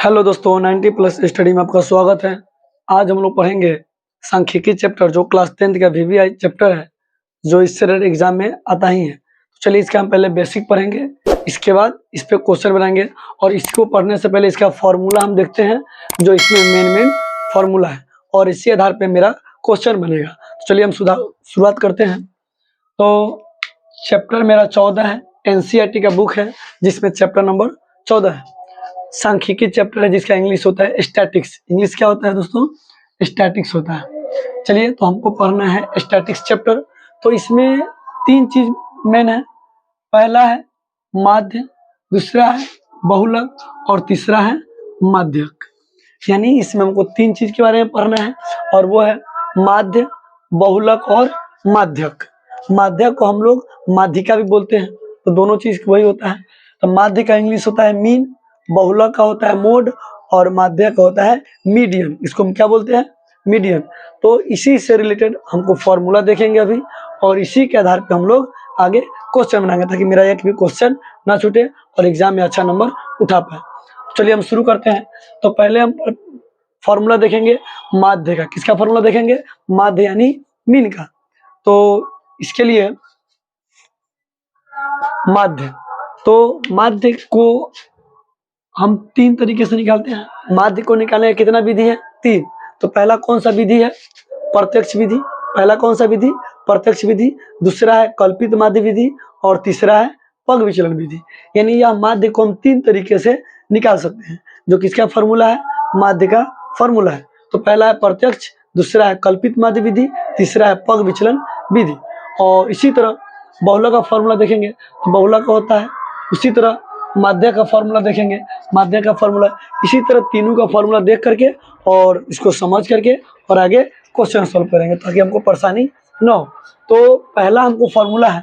Hello दोस्तों, 90 plus study में आपका स्वागत है। आज हम लोग पढ़ेंगे सांख्यिकी चैप्टर, जो क्लास 10th का वीवीआई चैप्टर है, जो इससे रिलेटेड एग्जाम में आता ही है। तो चलिए इसका हम पहले बेसिक पढ़ेंगे, इसके बाद इस पे क्वेश्चन बनाएंगे और इसको पढ़ने से पहले इसका फॉर्मूला हम देखते हैं, जो इसमें मेन फॉर्मूला है, और इसी आधार पर मेरा क्वेश्चन बनेगा। तो चलिए हम शुरुआत करते हैं। तो चैप्टर मेरा 14 है, एनसीईआरटी का बुक है, जिसमें चैप्टर नंबर 14 है। सांख्यिकी चैप्टर है, जिसका इंग्लिश होता है स्टैटिक्स। इंग्लिश क्या होता है दोस्तों? स्टैटिक्स होता है। चलिए, तो हमको पढ़ना है स्टैटिक्स चैप्टर। तो इसमें 3 चीज मेन है। पहला है माध्य, दूसरा है बहुलक और तीसरा है माध्यक। यानी इसमें हमको 3 चीज के बारे में पढ़ना है, और वो है माध्य, बहुलक और माध्यक। माध्यक को हम लोग माध्यिका भी बोलते हैं, तो दोनों चीज वही होता है। तो माध्य का इंग्लिश होता है मीन, बहुलक का होता है मोड, और माध्यक का होता है मीडियन। इसको हम क्या बोलते हैं? मीडियन। तो इसी से रिलेटेड हमको फॉर्मूला देखेंगे अभी, और इसी के आधार पे हम लोग आगे क्वेश्चन बनाएंगे, ताकि मेरा एक भी क्वेश्चन ना छूटे और एग्जाम में अच्छा नंबर उठा पाए। चलिए हम शुरू करते हैं। तो पहले हम फॉर्मूला देखेंगे माध्य का। किसका फॉर्मूला देखेंगे? माध्य यानी मीन का। तो इसके लिए माध्य, तो माध्य को हम 3 तरीके से निकालते हैं। माध्य को निकालने का कितना विधि है? 3। तो पहला कौन सा विधि है? प्रत्यक्ष विधि। पहला कौन सा विधि? प्रत्यक्ष विधि। दूसरा है कल्पित माध्य विधि, और तीसरा है पग विचलन विधि। यानी यह माध्य को हम 3 तरीके से निकाल सकते हैं, जो किसका फॉर्मूला है? माध्य का फॉर्मूला है। तो पहला है प्रत्यक्ष, दूसरा है कल्पित माध्य विधि, तीसरा है पग विचलन विधि। और इसी तरह बहुलक का फॉर्मूला देखेंगे तो बहुलक का होता है। उसी तरह माध्य का फॉर्मूला देखेंगे, माध्य का फॉर्मूला। इसी तरह तीनों का फॉर्मूला देख करके और इसको समझ करके और आगे क्वेश्चन सॉल्व करेंगे, ताकि हमको परेशानी न हो। तो पहला हमको फॉर्मूला है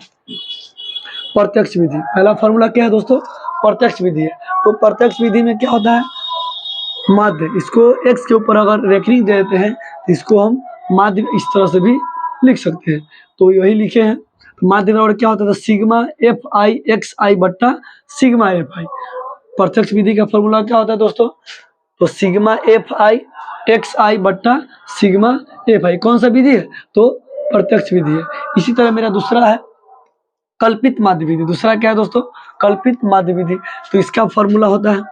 प्रत्यक्ष विधि। पहला फॉर्मूला क्या है दोस्तों? प्रत्यक्ष विधि है। तो प्रत्यक्ष विधि में क्या होता है? माध्य, इसको x के ऊपर अगर रेखनी दे देते हैं तो इसको हम माध्य इस तरह से भी लिख सकते हैं। तो यही लिखे हैं। माध्य बराबर क्या होता है? सिग्मा एफ आई एक्स आई बट्टा सिग्मा एफ आई। प्रत्यक्ष विधि का फॉर्मूला क्या होता है दोस्तों? तो सिग्मा एफ आई एक्स आई बट्टा सिग्मा एफ आई। कौन सा विधि है? तो प्रत्यक्ष विधि है। इसी तरह मेरा दूसरा है कल्पित माध्य विधि। दूसरा क्या है दोस्तों? कल्पित माध्य विधि। तो इसका फॉर्मूला होता है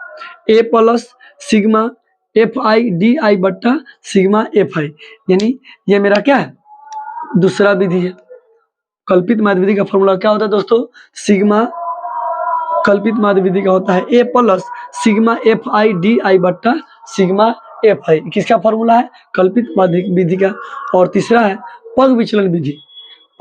a plus sigma f i d i बट्टा सिग्मा एफ आई। यानी ये मेरा क्या है? दूसरा विधि है। कल्पित माध्य विधि का फॉर्मूला क्या होता है दोस्तों? सिग्मा, कल्पित माध्य विधि का होता है a plus sigma f i d i बट्टा सिग्मा एफ आई। किसका फॉर्मूला है? कल्पित माध्य विधि का। और तीसरा है पग विचलन विधि।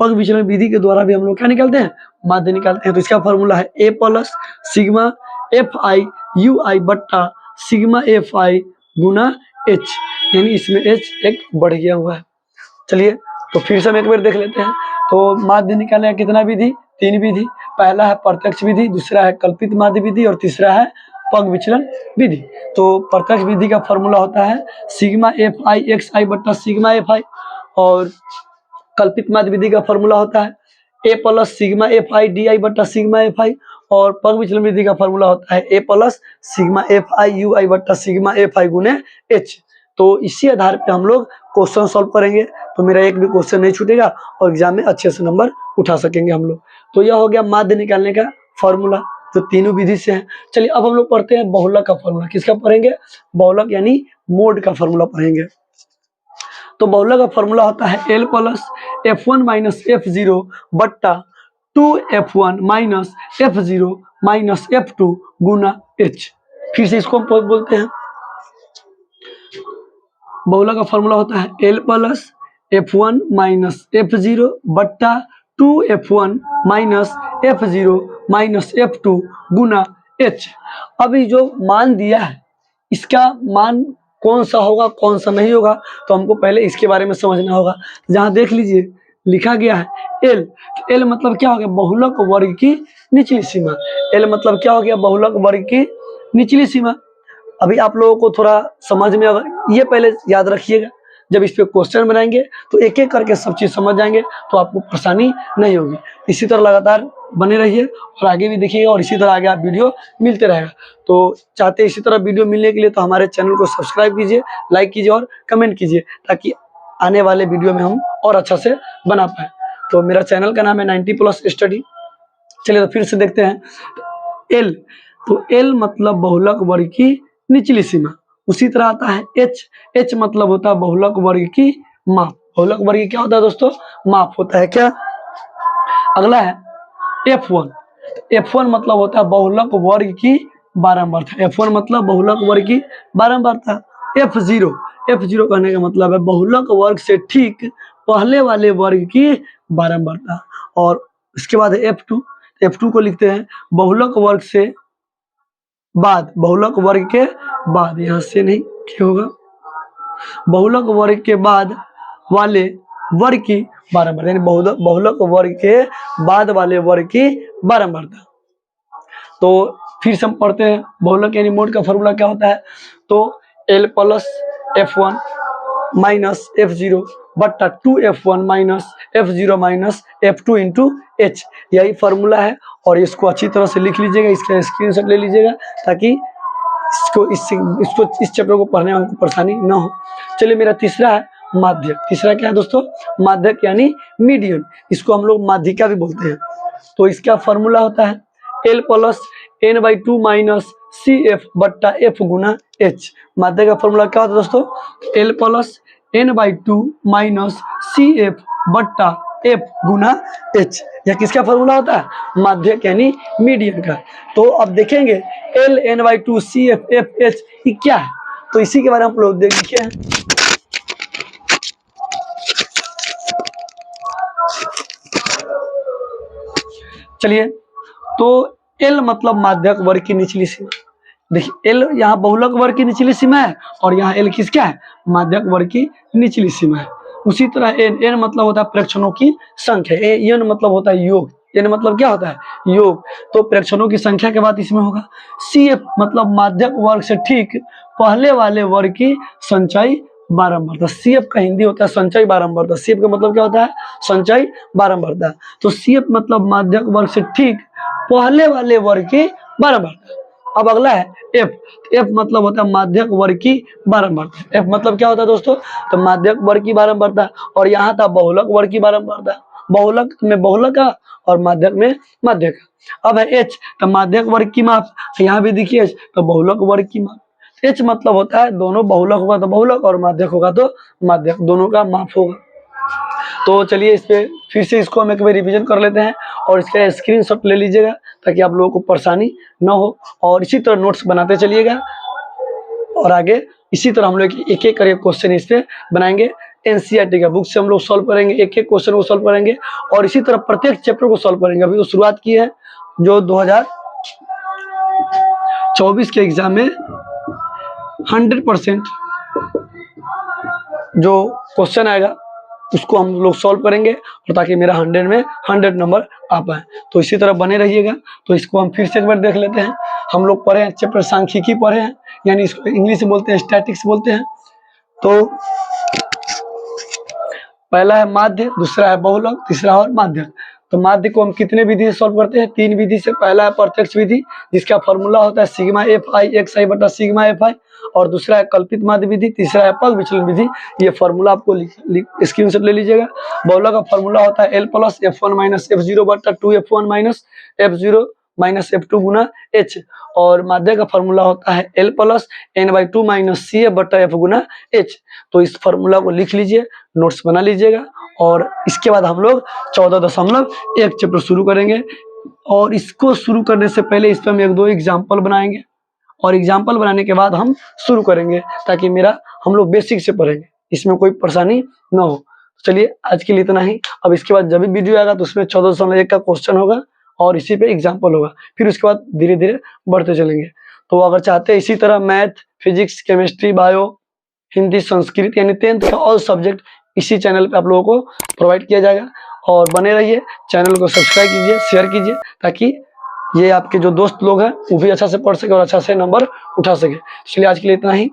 पग विचलन विधि के द्वारा भी हम लोग क्या निकालते हैं? माध्य निकालते हैं। तो इसका फॉर्मूला है a plus sigma f i u i बट्टा सिग्मा एफ आई गुना एच। यानी इसमें एच एक बढ़ गया हुआ है। चलिए, तो फिर से हम एक बार देख लेते हैं। तो माध्य निकालने का कितना विधि? 3 विधि। पहला है प्रत्यक्ष विधि, दूसरा है कल्पित माध्य विधि, और तीसरा है पग विचलन विधि। तो प्रत्यक्ष विधि का फॉर्मूला होता है सिग्मा एफ आई एक्स आई बट्टा सिग्मा एफ आई, और कल्पित माध्य विधि का फॉर्मूला होता है a plus sigma f i d i बट्टा सिग्मा एफ आई, और पग विचलन विधि का फॉर्मूला होता है a plus sigma f i u i बट्टा सिग्मा एफ आई गुने एच। तो इसी आधार पे हम लोग क्वेश्चन सॉल्व करेंगे, तो मेरा एक भी क्वेश्चन नहीं छूटेगा और एग्जाम में अच्छे से नंबर उठा सकेंगे हम लोग। तो यह हो गया माध्य निकालने का फॉर्मूला, जो तीनों विधि से है। चलिए, अब हम लोग पढ़ते हैं बहुलक का फॉर्मूला। किसका पढ़ेंगे? बहुलक यानी मोड का फॉर्मूला पढ़ेंगे। तो बहुलक का फॉर्मूला होता है L plus F one minus F zero बट्टा 2f1 minus F zero minus f2 गुना एच। फिर से इसको हम बोलते हैं, बहुलक का फॉर्मूला होता है L plus f1 minus F zero बट्टा 2f1 minus F zero minus f2 गुना h। अभी जो मान दिया है, इसका मान कौन सा होगा, कौन सा नहीं होगा, तो हमको पहले इसके बारे में समझना होगा। जहाँ देख लीजिए लिखा गया है एल। एल मतलब क्या हो गया? बहुलक वर्ग की निचली सीमा। एल मतलब क्या हो गया? बहुलक वर्ग की निचली सीमा। अभी आप लोगों को थोड़ा समझ में, अगर ये पहले याद रखिएगा, जब इस पे क्वेश्चन बनाएंगे तो एक एक करके सब चीज समझ जाएंगे, तो आपको परेशानी नहीं होगी। इसी तरह लगातार बने रहिए और आगे भी देखिएगा और इसी तरह आगे आप वीडियो मिलते रहेगा। तो चाहते हैं इसी तरह वीडियो मिलने के लिए तो हमारे चैनल को सब्सक्राइब कीजिए, लाइक कीजिए और कमेंट कीजिए, ताकि आने वाले वीडियो में हम और अच्छा से बना पाए। तो मेरा चैनल का नाम है 90+ स्टडी। चलिए तो फिर से देखते हैं। एल, तो एल मतलब बहुलक वर्ग की निचली सीमा। उसी तरह आता है एच, एच मतलब होता है बहुलक वर्ग की माप। बहुलक वर्ग क्या होता है दोस्तों? माप होता है क्या। अगला है F1, F1 मतलब होता है बहुलक वर्ग की बारंबारता। F1 मतलब बहुलक वर्ग की बारंबारता। F0, F0 कहने का मतलब है बहुलक वर्ग से ठीक पहले वाले वर्ग की बारंबारता। और इसके बाद है F2, F2 को लिखते हैं बहुलक वर्ग से बाद, बहुलक वर्ग के बाद, यहाँ से नहीं क्या होगा, बहुलक वर्ग के बाद वाले वर्ग की बारंबारता, यानी बहुलक वर्ग के बाद वाले वर्ग की बारंबारता। तो फिर से हम पढ़ते हैं बहुलक यानी मोड का फॉर्मूला क्या होता है। तो L plus F1 minus F0 बट्टा 2F1 minus F0 minus F2 into H, यही फॉर्मूला है। और इसको अच्छी तरह से लिख लीजिएगा, इसका स्क्रीनशॉट ले लीजिएगा, ताकि इसको इस चैप्टर को पढ़ने में हमको परेशानी ना हो। चलिए मेरा तीसरा है माध्यक। तीसरा क्या है दोस्तों? माध्यक यानी मीडियन, इसको हम लोग माध्यिका भी बोलते हैं। तो इसका फॉर्मूला होता है L plus N/2 minus CF बट्टा F गुना H। माध्यक का फॉर्मूला क्या होता है दोस्तों? L plus N/2 minus CF बट्टा F गुना H। यह किसका फॉर्मूला होता है? माध्यक यानी मीडियन का। तो अब देखेंगे L/N/2 CF F H ये क्या है, तो इसी के बारे में हम लोग देखते हैं। चलिए, तो L मतलब माध्यक वर्ग की निचली सीमा। देखिए L यहाँ बहुलक वर्ग की निचली सीमा है और यहाँ L किसका है? माध्यक वर्ग की निचली सीमा है। उसी तरह N मतलब होता है प्रेक्षणों की संख्या। N मतलब होता है योग। N मतलब क्या होता है? योग। तो प्रेक्षणों की संख्या के बाद इसमें होगा। CF मतलब माध्यक वर्ग से ठीक पहले वाले वर्ग की संचयी बारंबारता। CF का हिंदी होता है संचयी बारंबारता। CF का मतलब क्या होता है? संचयी बारंबारता। तो CF मतलब माध्यक वर्ग से ठीक पहले वाले वर्ग की बारंबारता। अब अगला है F, F मतलब होता है माध्यक वर्ग की बारंबारता। F मतलब क्या होता है दोस्तों? तो माध्यक वर्ग की बारंबारता, और यहाँ था बहुलक वर्ग की बारंबारता। बहुलक में बहुलक का और माध्यक में माध्यक का। अब है H, तो माध्यक वर्ग की माप, यहाँ भी देखिए H, तो बहुलक वर्ग की माप। H मतलब होता है दोनों बहुलक होगा तो बहुलक और माध्यक होगा तो माध्यक, दोनों का माप होगा। तो चलिए इस पे फिर से इसको हम एक बार रिवीजन कर लेते हैं और इसका स्क्रीनशॉट ले लीजिएगा, ताकि आप लोगों को परेशानी ना हो। और इसी तरह नोट्स बनाते चलिएगा और आगे इसी तरह हम लोग एक एक करके क्वेश्चन इस पे बनाएंगे। NCERT का बुक से हम लोग सॉल्व करेंगे, एक एक क्वेश्चन को सॉल्व करेंगे और इसी तरह प्रत्येक चैप्टर को सॉल्व करेंगे। अभी तो शुरुआत की है, जो 2024 के एग्जाम में 100% जो क्वेश्चन आएगा उसको हम लोग सॉल्व करेंगे, और ताकि मेरा 100 में 100 नंबर आ पाए। तो इसी तरह बने रहिएगा। तो इसको हम फिर से एक बार देख लेते हैं। हम लोग पढ़े हैं चैप्टर सांख्यिकी पढ़े हैं, यानी इसको इंग्लिश में बोलते हैं स्टैटिक्स बोलते हैं। तो पहला है माध्य, दूसरा है बहुलक, तीसरा और माध्यक। तो माध्य को हम कितने विधि से सॉल्व करते हैं? 3 विधि से। पहला है प्रत्यक्ष विधि, जिसका फॉर्मूला होता है सिग्मा FI XI बटा सिग्मा FI, और दूसरा है कल्पित माध्य विधि, तीसरा है पग विचलन विधि। ये फॉर्मूला आपको स्क्रीनशॉट ले लीजिएगा। बहुलक का फॉर्मूला होता है L plus F1 minus F0 बटा 2F1 minus F0 minus F2 गुना H, और माध्यक का फॉर्मूला होता है L plus N/2 minus CF बटा F गुना H। तो इस फॉर्मूला को लिख लीजिए, नोट्स बना लीजिएगा, और इसके बाद हम लोग 14.1 चैप्टर शुरू करेंगे। और इसको शुरू करने से पहले इस पर हम 1-2 एग्जाम्पल बनाएंगे, और एग्जाम्पल बनाने के बाद हम शुरू करेंगे, ताकि हम लोग बेसिक से पढ़ेंगे, इसमें कोई परेशानी ना हो। चलिए आज के लिए इतना ही। अब इसके बाद जब भी वीडियो आएगा तो उसमें 14.1 का क्वेश्चन होगा और इसी पे एग्जाम्पल होगा, फिर उसके बाद धीरे धीरे बढ़ते चलेंगे। तो अगर चाहते हैं इसी तरह math, physics, chemistry, bio, Hindi, Sanskrit यानी 10th का ऑल सब्जेक्ट इसी चैनल पे आप लोगों को प्रोवाइड किया जाएगा। और बने रहिए, चैनल को सब्सक्राइब कीजिए, शेयर कीजिए, ताकि ये आपके जो दोस्त लोग हैं वो भी अच्छा से पढ़ सके और अच्छा से नंबर उठा सके। इसलिए आज के लिए इतना ही।